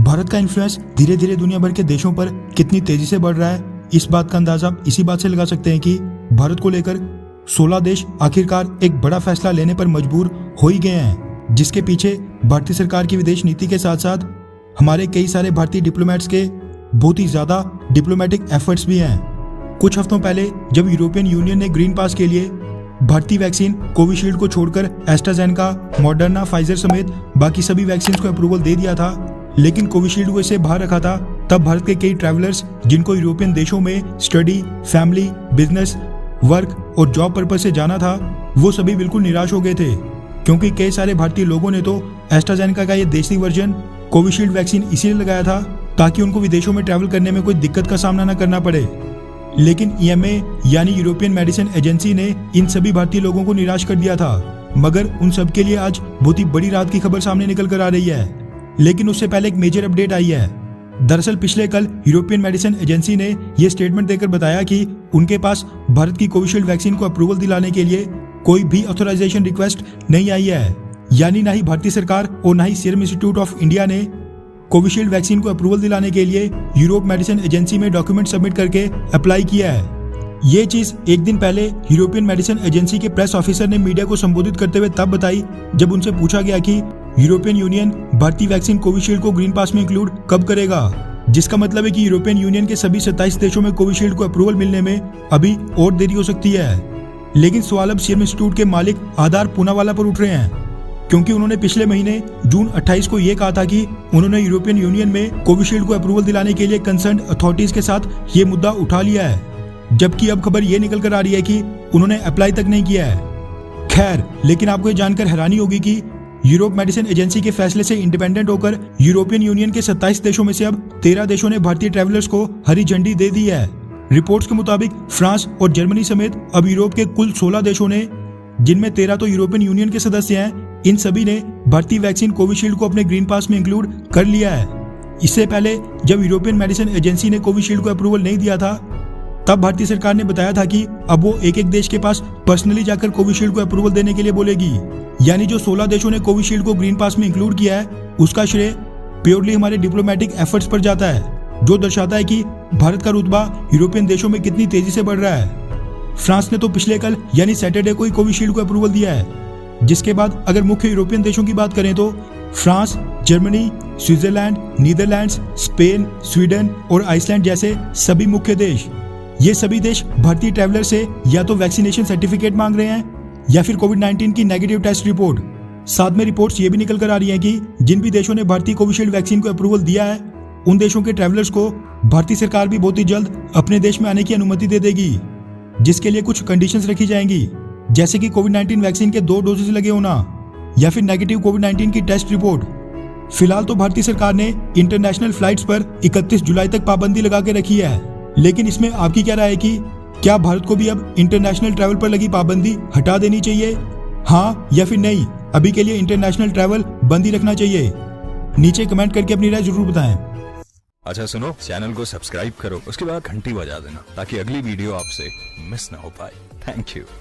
भारत का इन्फ्लुएंस धीरे धीरे दुनिया भर के देशों पर कितनी तेजी से बढ़ रहा है, इस बात का अंदाजा आप इसी बात से लगा सकते हैं कि भारत को लेकर 16 देश आखिरकार एक बड़ा फैसला लेने पर मजबूर हो ही गए हैं, जिसके पीछे भारतीय सरकार की विदेश नीति के साथ साथ हमारे कई सारे भारतीय डिप्लोमेट्स के बहुत ही ज्यादा डिप्लोमेटिक एफर्ट्स भी हैं। कुछ हफ्तों पहले जब यूरोपियन यूनियन ने ग्रीन पास के लिए भारतीय वैक्सीन कोविशील्ड को छोड़कर एस्ट्राजेनेका, मॉडर्ना, फाइजर समेत बाकी सभी वैक्सीन को अप्रूवल दे दिया था, लेकिन कोविशील्ड को इसे बाहर रखा था, तब भारत के कई ट्रैवलर्स जिनको यूरोपियन देशों में स्टडी, फैमिली, बिजनेस, वर्क और जॉब पर्पज से जाना था, वो सभी बिल्कुल निराश हो गए थे, क्योंकि कई सारे भारतीय लोगों ने तो एस्ट्राजेनेका का ये देसी वर्जन कोविशील्ड वैक्सीन इसीलिए लगाया था ताकि उनको विदेशों में ट्रैवल करने में कोई दिक्कत का सामना न करना पड़े। लेकिन EMA यानी यूरोपियन मेडिसिन एजेंसी ने इन सभी भारतीय लोगों को निराश कर दिया था, मगर उन सब के लिए आज बहुत ही बड़ी रात की खबर सामने निकल कर आ रही है। लेकिन उससे पहले एक मेजर अपडेट आई है। दरअसल पिछले कल यूरोपियन मेडिसिन एजेंसी ने यह स्टेटमेंट देकर बताया कि उनके पास भारत की कोविशील्ड वैक्सीन को अप्रूवल दिलाने के लिए कोई भी ऑथराइजेशन रिक्वेस्ट नहीं आई है, यानी ना ही भारतीय सरकार और ना ही सीरम इंस्टीट्यूट ऑफ इंडिया ने कोविशील्ड वैक्सीन को अप्रूवल दिलाने के लिए यूरोप मेडिसिन एजेंसी में डॉक्यूमेंट सबमिट करके अप्लाई किया है। ये चीज एक दिन पहले यूरोपियन मेडिसिन एजेंसी के प्रेस ऑफिसर ने मीडिया को संबोधित करते हुए तब बताई जब उनसे पूछा गया कि यूरोपियन यूनियन भारतीय वैक्सीन कोविशील्ड को ग्रीन पास में इंक्लूड कब करेगा, जिसका मतलब है कि यूरोपियन यूनियन के सभी 27 देशों में कोविशील्ड को अप्रूवल मिलने में अभी और देरी हो सकती है। लेकिन सवाल अब सीरम इंस्टीट्यूट के मालिक आधार पूनावाला पर उठ रहे हैं, क्योंकि उन्होंने पिछले महीने जून 28 को यह कहा था कि उन्होंने यूरोपियन यूनियन में कोविशील्ड को अप्रूवल दिलाने के लिए कंसर्न अथॉरिटीज के साथ ये मुद्दा उठा लिया है, जबकि अब खबर ये निकल कर आ रही है कि उन्होंने अप्लाई तक नहीं किया है। खैर, लेकिन आपको ये जानकर हैरानी होगी कि यूरोप मेडिसिन एजेंसी के फैसले से इंडिपेंडेंट होकर यूरोपियन यूनियन के 27 देशों में से अब 13 देशों ने भारतीय ट्रैवलर्स को हरी झंडी दे दी है। रिपोर्ट्स के मुताबिक फ्रांस और जर्मनी समेत अब यूरोप के कुल 16 देशों ने, जिनमें 13 तो यूरोपियन यूनियन के सदस्य हैं, इन सभी ने भारतीय वैक्सीन कोविशील्ड को अपने ग्रीन पास में इंक्लूड कर लिया है। इससे पहले जब यूरोपियन मेडिसिन एजेंसी ने कोविशील्ड को अप्रूवल नहीं दिया था, तब भारतीय सरकार ने बताया था कि अब वो एक एक देश के पास पर्सनली जाकर कोविशील्ड को अप्रूवल देने के लिए बोलेगी। यानी जो 16 देशों ने कोविशील्ड को ग्रीन पास में इंक्लूड किया है, उसका श्रेय प्योरली हमारे डिप्लोमेटिक एफर्ट्स पर जाता है, जो दर्शाता है कि भारत का रुतबा यूरोपियन देशों में कितनी तेजी से बढ़ रहा है। फ्रांस ने तो पिछले कल यानी सैटरडे को ही कोविशील्ड को अप्रूवल दिया है, जिसके बाद अगर मुख्य यूरोपियन देशों की बात करें तो France, Germany, Switzerland, Netherlands, Spain, Sweden और आइसलैंड जैसे सभी मुख्य देश, ये सभी देश भारतीय ट्रैवलर से या तो वैक्सीनेशन सर्टिफिकेट मांग रहे हैं या फिर कोविड-19 की नेगेटिव टेस्ट रिपोर्ट। साथ में रिपोर्ट्स ये भी निकल कर आ रही हैं कि जिन भी देशों ने भारतीय कोविशील्ड वैक्सीन को अप्रूवल दिया है, उन देशों के ट्रैवलर्स को भारतीय सरकार भी बहुत ही जल्द अपने देश में आने की अनुमति दे देगी, जिसके लिए कुछ कंडीशंस रखी जाएंगी, जैसे कि कोविड-19 वैक्सीन के 2 डोजेज लगे होना या फिर नेगेटिव कोविड-19 की टेस्ट रिपोर्ट। फिलहाल तो भारतीय सरकार ने इंटरनेशनल फ्लाइट्स पर 31 जुलाई तक पाबंदी लगा के रखी है, लेकिन इसमें आपकी क्या राय है कि क्या भारत को भी अब इंटरनेशनल ट्रैवल पर लगी पाबंदी हटा देनी चाहिए, हाँ या फिर नहीं? अभी के लिए इंटरनेशनल ट्रैवल बंद ही रखना चाहिए? नीचे कमेंट करके अपनी राय जरूर बताएं। अच्छा सुनो, चैनल को सब्सक्राइब करो, उसके बाद घंटी बजा देना ताकि अगली वीडियो आपसे मिस ना हो पाए। Thank you.